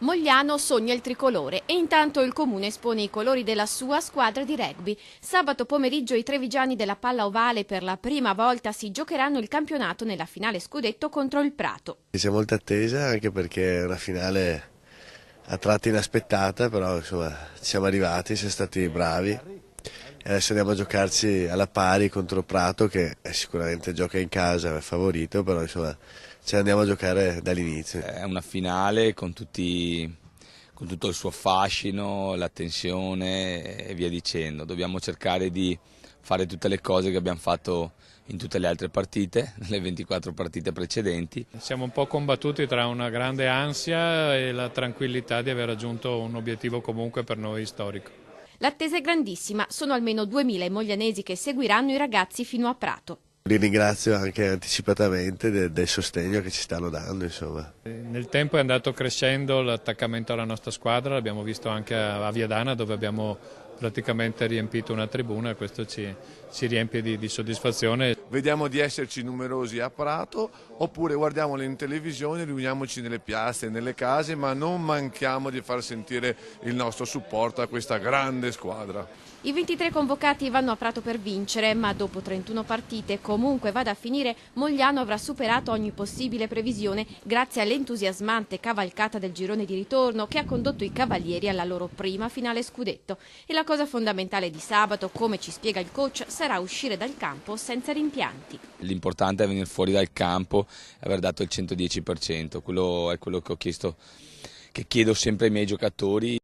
Mogliano sogna il tricolore e intanto il comune espone i colori della sua squadra di rugby. Sabato pomeriggio i trevigiani della Palla Ovale per la prima volta si giocheranno il campionato nella finale scudetto contro il Prato. C'è molta attesa anche perché è una finale a tratti inaspettata, però insomma ci siamo arrivati, siamo stati bravi e adesso andiamo a giocarci alla pari contro Prato che sicuramente gioca in casa, è favorito, però insomma ce ne andiamo a giocare dall'inizio. È una finale con tutto il suo fascino, la tensione e via dicendo. Dobbiamo cercare di fare tutte le cose che abbiamo fatto in tutte le altre partite, nelle 24 partite precedenti. Siamo un po' combattuti tra una grande ansia e la tranquillità di aver raggiunto un obiettivo comunque per noi storico. L'attesa è grandissima, sono almeno 2000 i moglianesi che seguiranno i ragazzi fino a Prato. Li ringrazio anche anticipatamente del sostegno che ci stanno dando, insomma. Nel tempo è andato crescendo l'attaccamento alla nostra squadra, l'abbiamo visto anche a Viadana dove abbiamo praticamente riempito una tribuna e questo ci riempie di soddisfazione. Vediamo di esserci numerosi a Prato oppure guardiamolo in televisione, riuniamoci nelle piazze, nelle case, ma non manchiamo di far sentire il nostro supporto a questa grande squadra. I 23 convocati vanno a Prato per vincere, ma dopo 31 partite, comunque vada a finire, Mogliano avrà superato ogni possibile previsione grazie all'entusiasmante cavalcata del girone di ritorno che ha condotto i Cavalieri alla loro prima finale scudetto. E la cosa fondamentale di sabato, come ci spiega il coach, sarà uscire dal campo senza rimpianti. L'importante è venire fuori dal campo e aver dato il 110%, quello è quello che ho chiesto, che chiedo sempre ai miei giocatori.